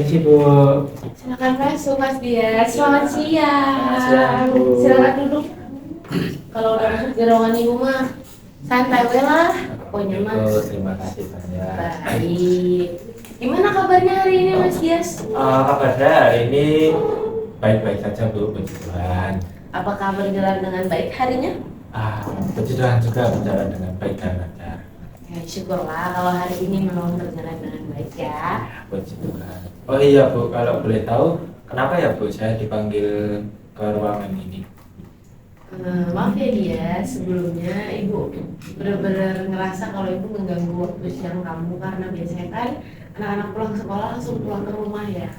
Permisi Bu. Silakan masuk Mas Dias. Selamat siang. Siang, Bu. Silakan duduk. Kalau udah masuk di ruangan ibu mah santai we lah. Pokoknya Bu, Mas. terima kasih banyak. Baik. Gimana kabarnya hari ini Mas Dias? Kabarnya hari ini baik-baik saja Bu, puji Tuhan. Apakah berjalan dengan baik harinya? Puji Tuhan juga berjalan dengan baik dan lancar. Ya syukurlah kalau hari ini memang berjalan dengan baik ya. Puji Tuhan. Oh iya Bu, kalau boleh tahu kenapa ya Bu saya dipanggil ke ruangan ini? Maaf ya dia, sebelumnya ibu benar-benar ngerasa kalau ibu mengganggu waktu siang kamu karena biasanya kan anak-anak pulang sekolah langsung pulang ke rumah ya.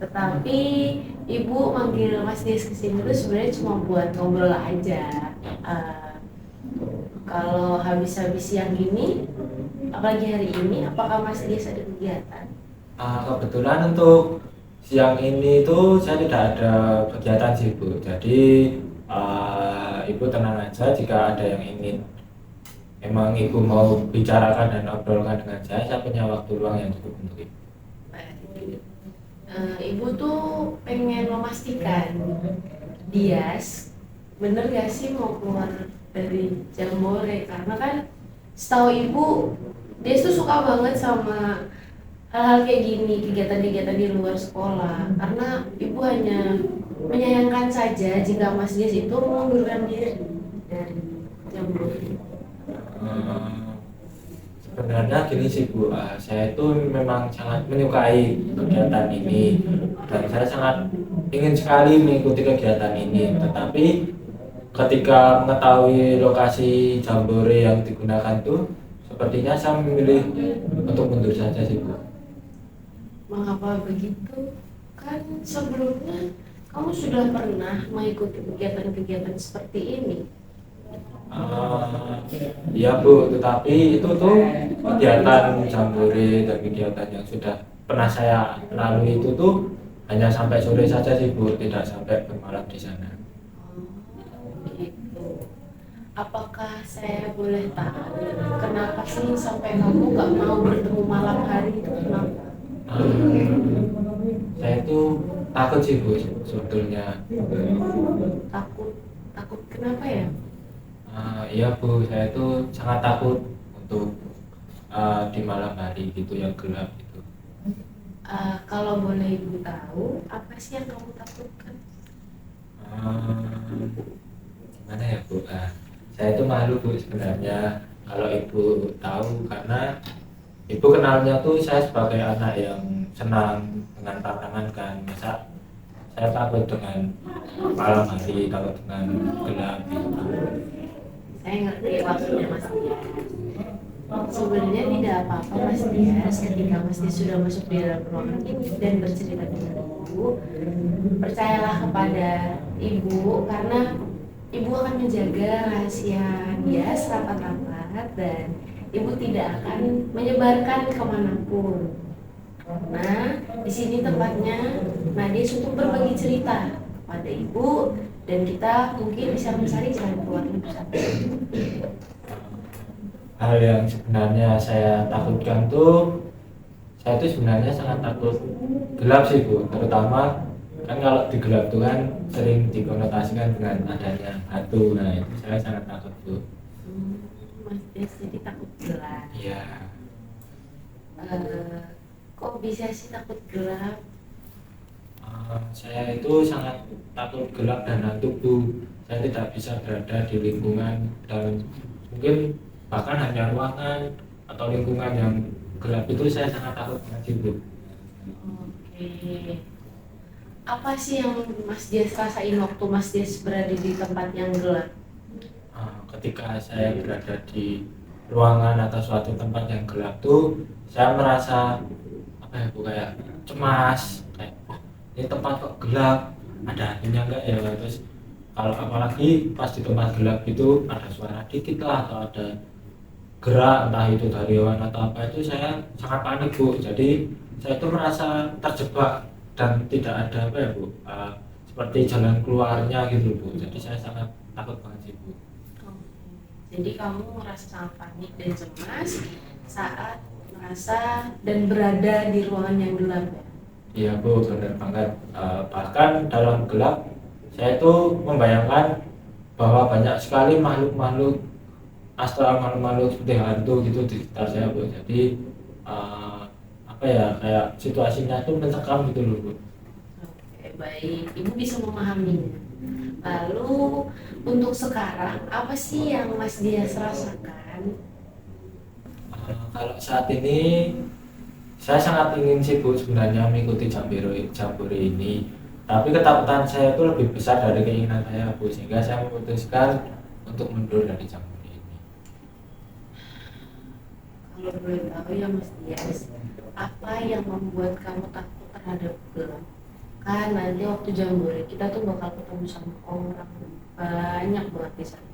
Tetapi ibu manggil Mas Dias kesini tuh sebenarnya cuma buat ngobrol aja. Kalau habis-habis siang ini, apalagi hari ini, apakah Mas Dias ada kegiatan? Kebetulan untuk siang ini tuh saya tidak ada kegiatan sih Bu. Jadi Ibu tenang aja jika ada yang ingin emang Ibu mau bicarakan dan obrolkan dengan saya punya waktu luang yang cukup untuk Ibu. Ibu tuh pengen memastikan Dias bener gak sih mau keluar dari Jambore, karena kan setahu ibu Dias tuh suka banget sama hal-hal kayak gini, kegiatan-kegiatan di luar sekolah, karena ibu hanya menyayangkan saja jika Mas Dias itu mengundurkan diri dari Jambore. Sebenarnya gini sih Bu, saya itu memang sangat menyukai kegiatan ini dan saya sangat ingin sekali mengikuti kegiatan ini. Tetapi ketika mengetahui lokasi Jambore yang digunakan tuh, sepertinya saya memilih untuk mundur saja sih Bu. Mengapa begitu? Kan sebelumnya kamu sudah pernah mengikuti kegiatan-kegiatan seperti ini. Iya Bu, tetapi itu tuh kegiatan Jambore dan kegiatan yang sudah pernah saya lalui itu tuh hanya sampai sore saja sih Bu, tidak sampai bermalam di sana. Gitu. Apakah saya boleh tahu kenapa sih sampai kamu nggak mau bertemu malam hari itu kenapa? Saya itu takut sih Bu sebetulnya. Takut, takut kenapa ya? Iya Bu, saya itu sangat takut untuk di malam hari gitu yang gelap itu. Kalau boleh ibu tahu, apa sih yang kamu takutkan? Gimana ya Bu? Saya itu malu Bu sebenarnya kalau Ibu tahu, karena Ibu kenalnya tuh saya sebagai anak yang senang dengan tantangan kan. Masa saya takut dengan malam hari, takut dengan gelap gitu. Saya ngerti maksudnya Mas Dias. Sebenarnya tidak apa-apa Mas Dias ketika Mas Dias sudah masuk di dalam ruangan ini dan bercerita dengan ibu. Percayalah kepada ibu karena ibu akan menjaga rahasia Dias rapat-rapat dan ibu tidak akan menyebarkan kemanapun. Karena di sini tempatnya Nadies untuk berbagi cerita pada ibu dan kita mungkin bisa mencari jalan keluarnya bersama. Hal yang sebenarnya saya takutkan tuh, saya itu sebenarnya sangat takut gelap sih Bu, terutama kan kalau di gelap tuh kan sering dikonotasikan dengan adanya hantu. Nah itu saya sangat takut Bu. Mas Des jadi takut gelap. Iya. Kok bisa sih takut gelap? Saya itu sangat takut gelap dan hantu Bu. Saya tidak bisa berada di lingkungan dan mungkin bahkan hanya ruangan atau lingkungan yang gelap itu saya sangat takut banget Bu. Oke. Apa sih yang Mas Dias rasain waktu Mas Dias berada di tempat yang gelap? Ketika saya berada di ruangan atau suatu tempat yang gelap tuh, saya merasa apa ya Bu, kayak cemas, kayak ini tempat kok gelap, ada hantunya enggak ya. Terus kalau apalagi pas di tempat gelap itu ada suara dikit lah atau ada gerak entah itu dari hewan atau apa, itu saya sangat panik Bu. Jadi saya itu merasa terjebak dan tidak ada apa ya Bu, seperti jalan keluarnya gitu Bu. Jadi saya sangat takut banget sih Bu. Jadi kamu merasa sangat panik dan cemas saat merasa dan berada di ruangan yang gelap ya? Iya bu, benar banget. Bahkan dalam gelap saya itu membayangkan bahwa banyak sekali makhluk-makhluk astral, makhluk-makhluk seperti hantu gitu di sekitar saya bu. Jadi eh, apa ya, kayak situasinya itu mencekam gitu loh bu. Oke, baik. Ibu bisa memahaminya. Lalu untuk sekarang apa sih yang Mas Dias rasakan? Kalau saat ini saya sangat ingin sih bu sebenarnya mengikuti Jambore ini, tapi ketakutan saya itu lebih besar dari keinginan saya bu, sehingga saya memutuskan untuk mundur dari Jambore ini. Kalau boleh tahu ya Mas Dias, apa yang membuat kamu takut terhadap gelap? Kan nanti waktu Jambore kita tuh bakal ketemu sama orang banyak banget di sana.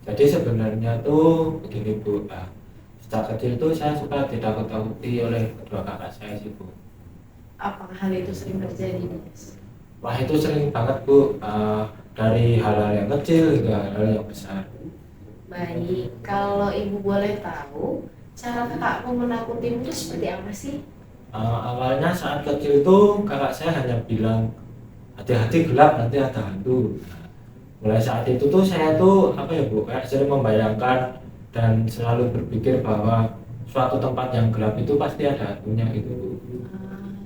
Jadi sebenarnya tuh begini bu, sejak kecil tuh saya suka ditakut-takuti oleh kedua kakak saya sih bu. Apakah hal itu sering terjadi, Dias? Wah itu sering banget bu, dari hal-hal yang kecil hingga hal-hal yang besar. Baik, kalau ibu boleh tahu, cara kakakmu menakutimu itu seperti apa sih? Awalnya saat kecil itu kakak saya hanya bilang hati-hati gelap nanti ada hantu. Nah, mulai saat itu tuh saya tuh apa ya bu, kayak sering membayangkan dan selalu berpikir bahwa suatu tempat yang gelap itu pasti ada hantunya gitu bu.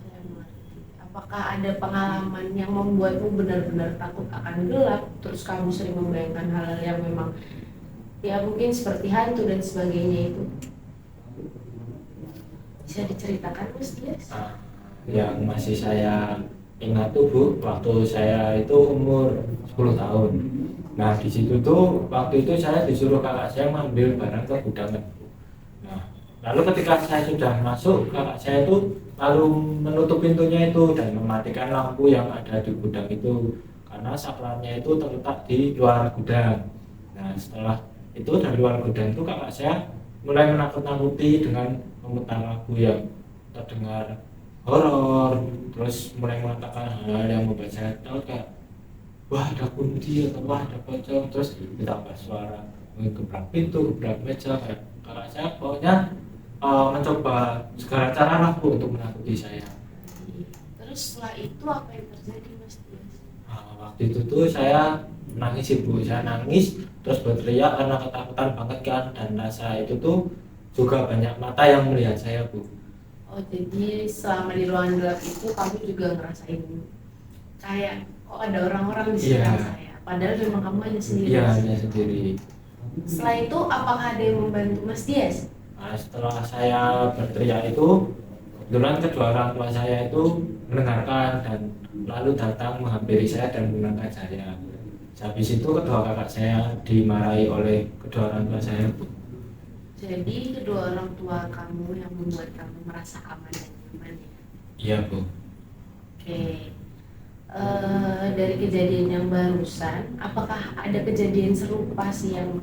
Saya mengerti. Apakah ada pengalaman yang membuatmu benar-benar takut akan gelap, terus kamu sering membayangkan hal-hal yang memang ya mungkin seperti hantu dan sebagainya itu? Bisa diceritakan, Mas Dias? Yang masih saya ingat tuh bu, waktu saya itu umur 10 tahun. Nah di situ tuh waktu itu saya disuruh kakak saya mengambil barang ke gudang. Nah lalu ketika saya sudah masuk, kakak saya itu lalu menutup pintunya itu dan mematikan lampu yang ada di gudang itu, karena saklarnya itu terletak di luar gudang. Nah setelah itu dari luar gudang itu kakak saya mulai menakut-nakuti dengan memutar lagu yang terdengar horor, terus mulai mengatakan hal-hal yang membuat saya tahu kayak wah ada kunti atau wah ada pocong, terus ditambah suara gebrak pintu, gebrak meja, kayak kakak saya pokoknya mencoba segala cara lah bu untuk menakuti saya. Terus setelah itu apa yang terjadi, Mas Dias? Waktu itu tuh saya nangis ibu, saya nangis terus berteriak karena ketakutan banget kan, dan rasa itu tuh juga banyak mata yang melihat saya bu. Oh, jadi selama di ruangan gelap itu kamu juga ngerasain kayak kok ada orang-orang di sekitar Iya. saya. Padahal memang kamu hanya sendiri. Iya hanya sendiri. Setelah itu apakah ada yang membantu Mas Dias? Nah, setelah saya berteriak itu, kebetulan kedua orang tua saya itu mendengarkan dan lalu datang menghampiri saya dan menenangkan saya. Habis itu kedua kakak saya dimarahi oleh kedua orang tua saya bu. Jadi kedua orang tua kamu yang membuat kamu merasa aman dan nyaman ya? Iya bu. Oke. Dari kejadian yang barusan, apakah ada kejadian serupa sih yang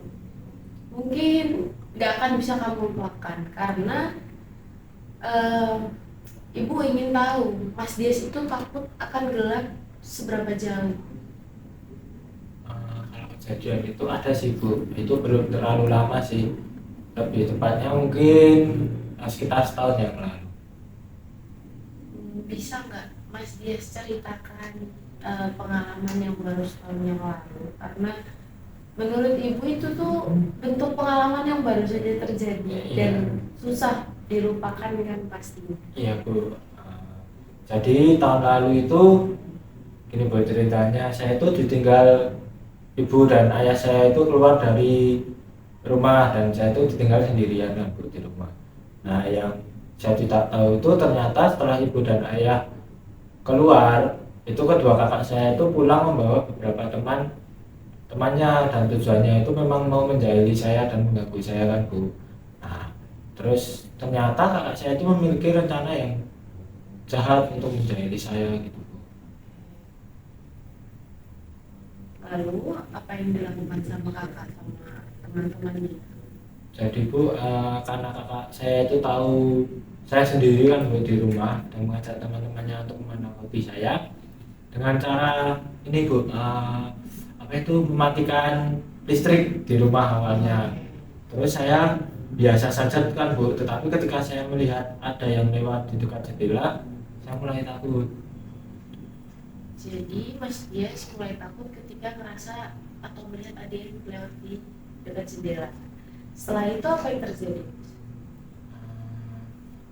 mungkin nggak akan bisa kamu lupakan? Karena ibu ingin tahu, Mas Dias itu takut akan gelap seberapa jauh? Kalau kejadian itu ada sih bu, itu belum terlalu lama sih, lebih tepatnya mungkin sekitar setahun yang lalu. Bisa nggak Mas Dias ceritakan pengalaman yang baru setahun yang lalu? Karena menurut ibu itu tuh bentuk pengalaman yang baru saja terjadi dan susah dilupakan kan pastinya. Iya bu. Jadi tahun lalu itu gini bu ceritanya, saya itu ditinggal ibu dan ayah saya itu keluar dari rumah dan saya itu ditinggal sendirian kan bu di rumah. Nah yang saya tidak tahu itu ternyata setelah ibu dan ayah keluar itu kedua kakak saya itu pulang membawa beberapa temannya, dan tujuannya itu memang mau menjahili saya dan mengganggu saya kan bu. Nah terus ternyata kakak saya itu memiliki rencana yang jahat untuk menjahili saya gitu bu. Lalu apa yang dilakukan sama kakak sama teman-temannya? Jadi bu, karena kakak saya itu tahu saya sendiri kan bu di rumah dan mengajak teman-temannya untuk menakuti saya dengan cara ini bu, apa itu mematikan listrik di rumah awalnya. Terus saya biasa saja kan bu, tetapi ketika saya melihat ada yang lewat di dekat jendela, saya mulai takut. Jadi Mas Dias mulai takut ketika ngerasa atau melihat ada yang lewat di dekat jendela. Setelah itu apa yang terjadi?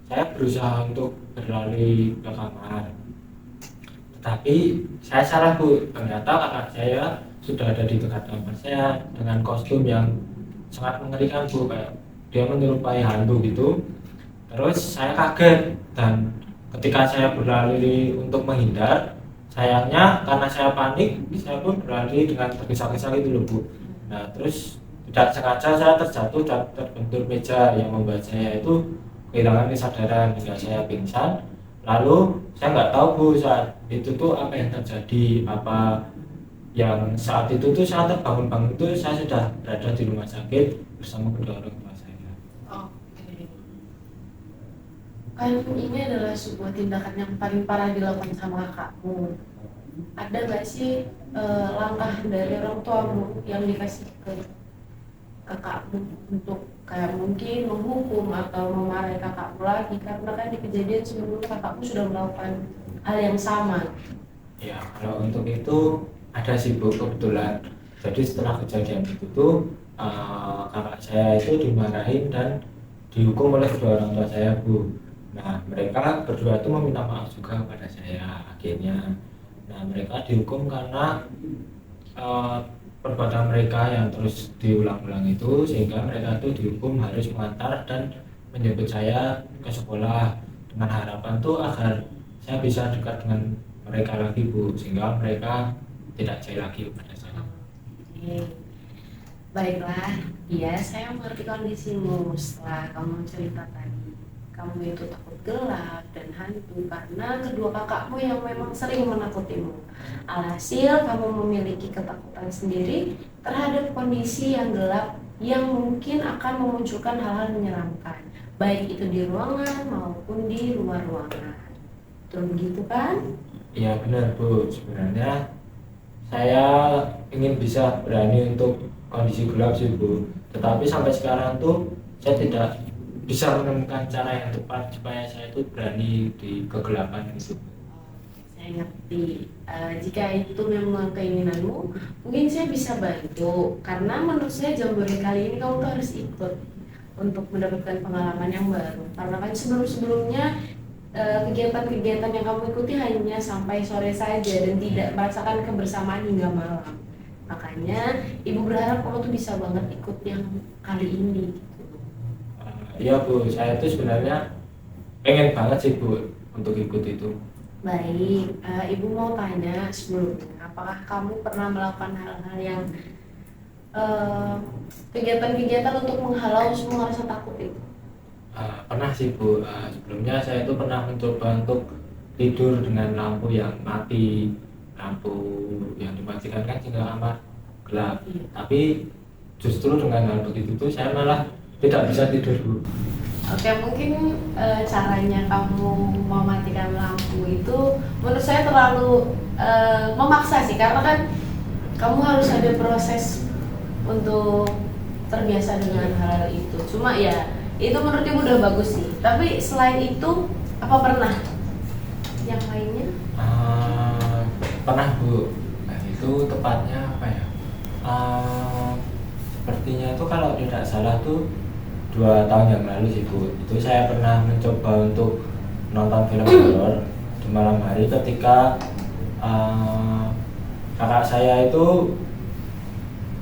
Saya berusaha untuk berlari ke kamar, tapi saya salah Bu. Ternyata kakak saya sudah ada di dekat kamar saya dengan kostum yang sangat mengerikan Bu, kayak dia menyerupai hantu gitu. Terus saya kaget, dan ketika saya berlari untuk menghindar, sayangnya karena saya panik, saya pun berlari dengan tergesa-gesa gitu loh Bu. Nah terus tidak sengaja saya terjatuh dan terbentur meja yang membuat saya itu kehilangan kesadaran hingga saya pingsan. Lalu saya nggak tahu Bu saat itu tuh apa yang terjadi, apa yang saat itu tuh saya terbangun-bangun itu saya sudah berada di rumah sakit bersama kedua orang tua saya. Oke. Kan ini adalah sebuah tindakan yang paling parah dilakukan sama kakakmu. Ada nggak sih langkah dari orang tuamu yang dikasih ke kakakmu untuk kayak mungkin menghukum atau memarahi kakakmu lagi, karena kan di kejadian sebelumnya kakakmu sudah melakukan hal yang sama? Ya kalau untuk itu ada sih Bu, kebetulan. Jadi setelah kejadian itu tuh kakak saya itu dimarahin dan dihukum oleh kedua orang tua saya Bu. Nah mereka berdua itu meminta maaf juga pada saya akhirnya. Nah mereka dihukum karena eh, perbuatan mereka yang terus diulang-ulang itu, sehingga mereka itu dihukum harus mengantar dan menjemput saya ke sekolah dengan harapan tuh agar saya bisa dekat dengan mereka lagi Bu, sehingga mereka tidak jahil lagi pada saya. Oke. Baiklah, ya saya mengerti kondisimu setelah kamu cerita tadi. Kamu itu takut gelap dan hantu karena kedua kakakmu yang memang sering menakutimu. Alhasil kamu memiliki ketakutan sendiri terhadap kondisi yang gelap yang mungkin akan memunculkan hal-hal menyeramkan, baik itu di ruangan maupun di luar ruangan. Betul begitu kan? Iya benar Bu, sebenarnya saya ingin bisa berani untuk kondisi gelap sih Bu, tetapi sampai sekarang tuh saya tidak bisa menemukan cara yang tepat supaya saya itu berani di kegelapan itu. Saya ngerti. Jika itu memang keinginanmu, mungkin saya bisa bantu. Karena menurut saya Jambore kali ini kamu tuh harus ikut untuk mendapatkan pengalaman yang baru. Karena kan sebelum-sebelumnya kegiatan-kegiatan yang kamu ikuti hanya sampai sore saja dan tidak merasakan kebersamaan hingga malam. Makanya ibu berharap kamu tuh bisa banget ikut yang kali ini. Iya Bu, saya itu sebenarnya pengen banget sih Bu untuk ikut itu. Baik, ibu mau tanya sebelumnya, apakah kamu pernah melakukan hal-hal yang kegiatan-kegiatan untuk menghalau semua rasa takut itu? Pernah sih Bu. Sebelumnya saya itu pernah mencoba untuk tidur dengan lampu yang mati, lampu yang dimatikan kan sehingga kamar gelap. Iya. Tapi justru dengan hal begitu tuh saya malah tidak bisa tidur Bu. Oke, mungkin caranya kamu mematikan lampu itu menurut saya terlalu memaksa sih, karena kan kamu harus ada proses untuk terbiasa dengan hal itu. Cuma ya itu menurut ibu udah bagus sih. Tapi selain itu apa pernah yang lainnya? Pernah Bu. Nah, itu tepatnya apa ya? Sepertinya itu kalau tidak salah tuh 2 tahun yang lalu sih Bu. Itu saya pernah mencoba untuk nonton film horor di malam hari ketika kakak saya itu,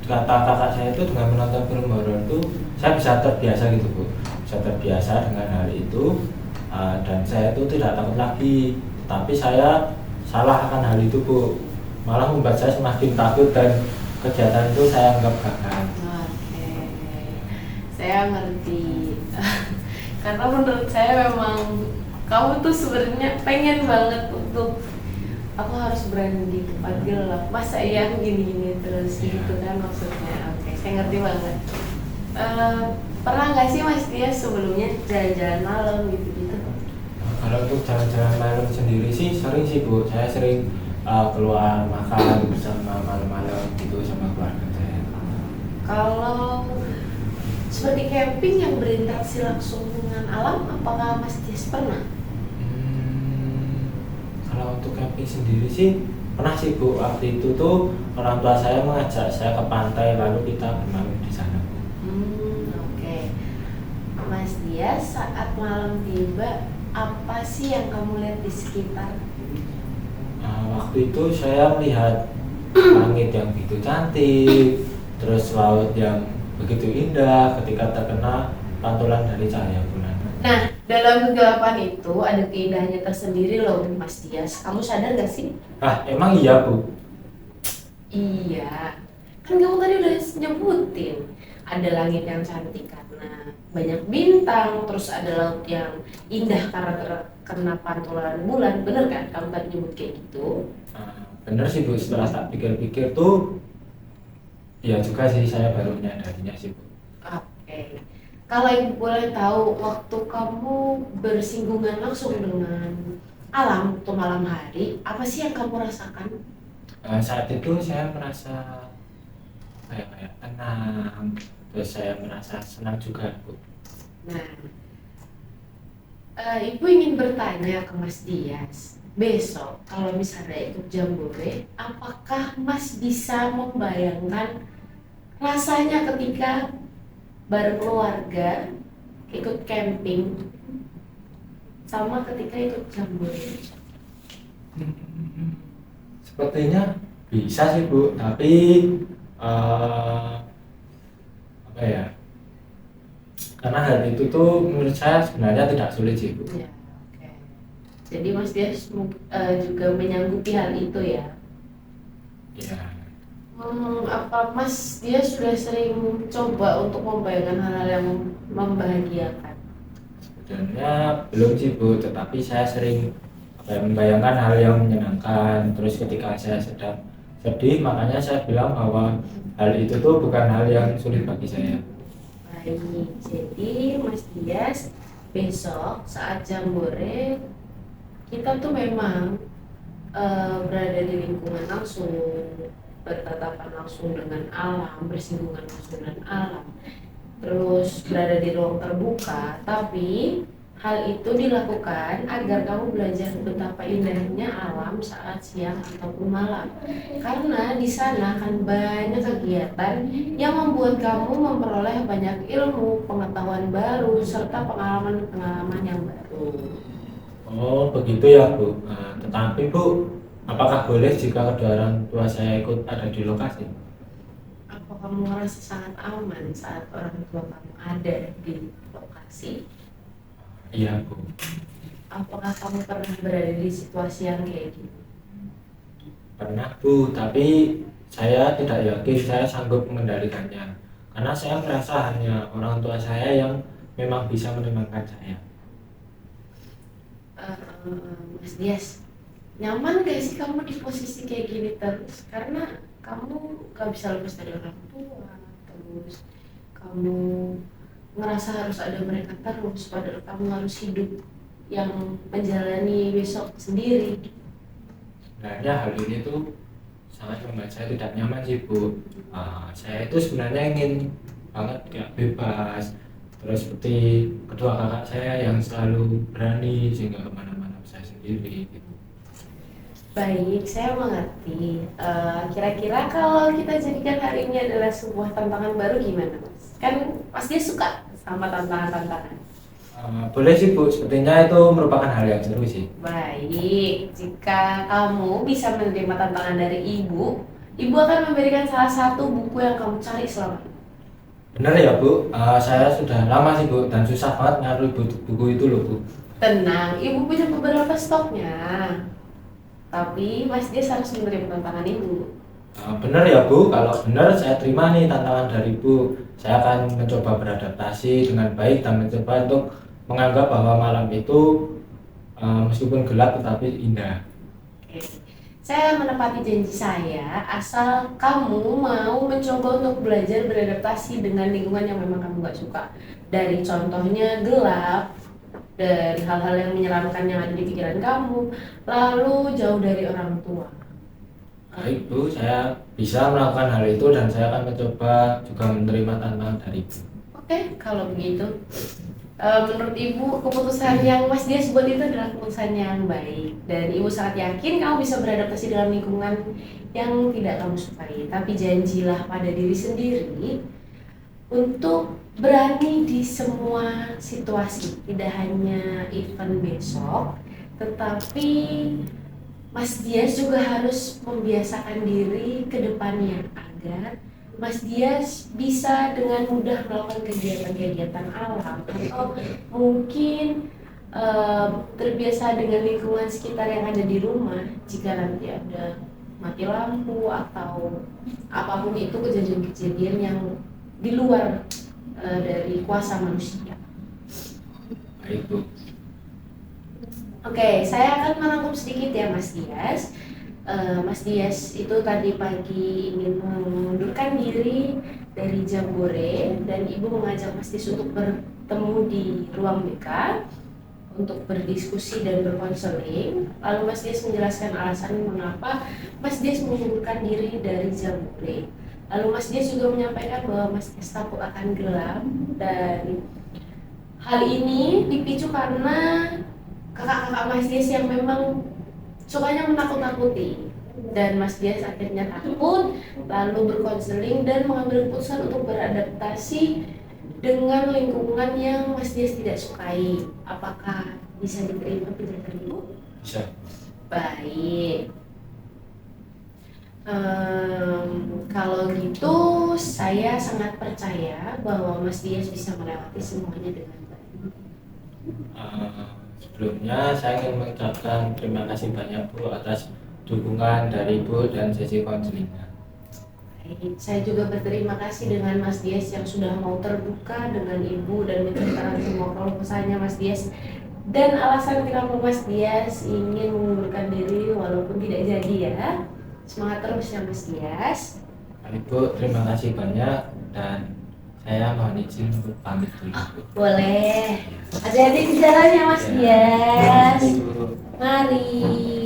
kata kakak saya itu dengan menonton film horor itu saya bisa terbiasa gitu Bu, bisa terbiasa dengan hal itu. Dan saya itu tidak takut lagi, tapi saya salah akan hal itu Bu, malah membuat saya semakin takut dan kegiatan itu saya anggap gagal. Oke, saya ngerti. Karena menurut saya memang kamu tuh sebenarnya pengen banget untuk aku harus berani di tempat gelap. Masa iya aku gini-gini terus gitu kan maksudnya. Oke, saya ngerti banget. Pernah nggak sih Mas Dias sebelumnya jalan-jalan malam gitu-gitu? Kalau untuk jalan-jalan malam sendiri sih sering sih Bu, saya sering keluar makan bersama malam-malam gitu sama keluarga saya. Kalau seperti camping yang berinteraksi langsung dengan alam, apakah Mas Dias pernah? Kalau untuk camping sendiri sih pernah sih Bu. Waktu itu tuh orang tua saya mengajak saya ke pantai lalu kita bermalam di sana. Oke. Mas Dias, saat malam tiba, apa sih yang kamu lihat di sekitar? Waktu itu saya melihat langit yang begitu cantik, terus laut yang begitu indah ketika terkena pantulan dari cahaya bulan. Nah, dalam kegelapan itu ada keindahannya tersendiri loh, Mas Dias. Kamu sadar gak sih? Emang iya Bu? Iya, kan kamu tadi udah nyebutin. Ada langit yang cantik karena banyak bintang, terus ada laut yang indah karena terkena pantulan bulan. Bener kan? Kamu tadi nyebut kayak gitu. Bener sih Bu, setelah tak pikir-pikir tuh ya juga sih saya baru menyadarinya sih Bu. Oke. Kalau ibu boleh tahu, waktu kamu bersinggungan langsung dengan alam atau malam hari, apa sih yang kamu rasakan? Saat itu saya merasa kayak tenang, terus saya merasa senang juga Bu. Nah, ibu ingin bertanya ke Mas Dias, besok kalau misalnya ikut Jambore, apakah Mas bisa membayangkan rasanya ketika bareng keluarga ikut camping sama ketika ikut Jambore? Sepertinya bisa sih Bu, tapi apa ya? Karena hal itu tuh menurut saya sebenarnya tidak sulit sih Bu. Ya, oke. Jadi Mas Dias juga menyanggupi hal itu ya? Ya, Apa Mas dia sudah sering coba untuk membayangkan hal-hal yang membahagiakan? sebenarnya belum sih Bu, tetapi saya sering membayangkan hal yang menyenangkan. Terus ketika saya sedang sedih, makanya saya bilang bahwa hal itu tuh bukan hal yang sulit bagi saya. Baik, jadi Mas Dias besok saat Jambore kita tuh memang berada di lingkungan langsung, bertatapan langsung dengan alam, bersinggungan langsung dengan alam, terus berada di ruang terbuka, tapi hal itu dilakukan agar kamu belajar betapa indahnya alam saat siang ataupun malam. Karena di sana akan banyak kegiatan yang membuat kamu memperoleh banyak ilmu, pengetahuan baru, serta pengalaman-pengalaman yang baru. Oh begitu ya Bu. Tetapi Bu, apakah boleh jika kedua orang tua saya ikut ada di lokasi? Apa kamu merasa sangat aman saat orang tua kamu ada di lokasi? Iya Bu. Apakah kamu pernah berada di situasi yang kayak gini? Pernah Bu, tapi saya tidak yakin saya sanggup mengendalikannya. Karena saya merasa hanya orang tua saya yang memang bisa menenangkan saya. Mas Dias, nyaman gak sih kamu di posisi kayak gini terus? Karena kamu gak bisa lepas dari orang tua, terus kamu ngerasa harus ada mereka terus, padahal kamu harus hidup yang menjalani besok sendiri. Sebenarnya hal ini tuh sangat membuat saya tidak nyaman sih Bu. Saya itu sebenarnya ingin banget kayak bebas, terus seperti kedua kakak saya yang selalu berani sehingga kemana-mana saya sendiri gitu. Baik, saya mengerti. Kira-kira kalau kita jadikan hari ini adalah sebuah tantangan baru gimana, Mas? Kan pasti suka sama tantangan-tantangan. Boleh sih Bu, sepertinya itu merupakan hal yang seru sih. Baik, jika kamu bisa menerima tantangan dari ibu, ibu akan memberikan salah satu buku yang kamu cari selama ini. Bener ya Bu, saya sudah lama sih Bu dan susah banget nyari buku itu loh Bu. Tenang, ibu punya beberapa stoknya. Tapi Mas Des harus menerima tantangan ibu. Bener ya Bu, kalau bener saya terima nih tantangan dari Bu. Saya akan mencoba beradaptasi dengan baik dan mencoba untuk menganggap bahwa malam itu meskipun gelap tetapi indah. Oke. Saya menepati janji saya asal kamu mau mencoba untuk belajar beradaptasi dengan lingkungan yang memang kamu gak suka. Dari contohnya gelap, dari hal-hal yang menyeramkan yang ada di pikiran kamu, lalu jauh dari orang tua. Baik Bu, saya bisa melakukan hal itu dan saya akan mencoba juga menerima tantangan dari Bu. Oke, kalau begitu Menurut Ibu, keputusan yang Mas Dias buat itu adalah keputusan yang baik dan Ibu sangat yakin kamu bisa beradaptasi dengan lingkungan yang tidak kamu sukai. Tapi janjilah pada diri sendiri untuk berani di semua situasi, tidak hanya event besok, tetapi Mas Dias juga harus membiasakan diri ke depannya agar Mas Dias bisa dengan mudah melakukan kegiatan-kegiatan alam atau mungkin terbiasa dengan lingkungan sekitar yang ada di rumah. Jika nanti ada mati lampu atau apapun itu kejadian-kejadian yang di luar dari kuasa manusia. Baik Bu. Oke, saya akan merangkum sedikit ya Mas Dias. Mas Dias itu tadi pagi ingin mengundurkan diri dari Jambore dan Ibu mengajak Mas Dias untuk bertemu di ruang BK untuk berdiskusi dan berkonseling. Lalu Mas Dias menjelaskan alasan mengapa Mas Dias mengundurkan diri dari Jambore. Lalu Mas Dias juga menyampaikan bahwa Mas Dias takut akan gelap dan hal ini dipicu karena kakak-kakak Mas Dias yang memang sukanya menakut-nakuti dan Mas Dias akhirnya takut lalu berkonseling dan mengambil keputusan untuk beradaptasi dengan lingkungan yang Mas Dias tidak sukai. Apakah bisa diterima penjelasan Ibu? Bisa. Baik. Kalau gitu saya sangat percaya bahwa Mas Dias bisa melewati semuanya dengan baik. Sebelumnya saya ingin mengucapkan terima kasih banyak Bu atas dukungan dari Ibu dan sesi konselingnya. Baik, saya juga berterima kasih dengan Mas Dias yang sudah mau terbuka dengan Ibu dan menceritakan semua keluh kesahnya Mas Dias dan alasan kenapa Mas Dias ingin mengundurkan diri walaupun tidak jadi ya. Semangat terus ya Mas Dias. Ibu terima kasih banyak dan saya mohon izin untuk pamit dulu. Boleh. Hati-hati di jalannya Mas Dias. Ibu. Mari.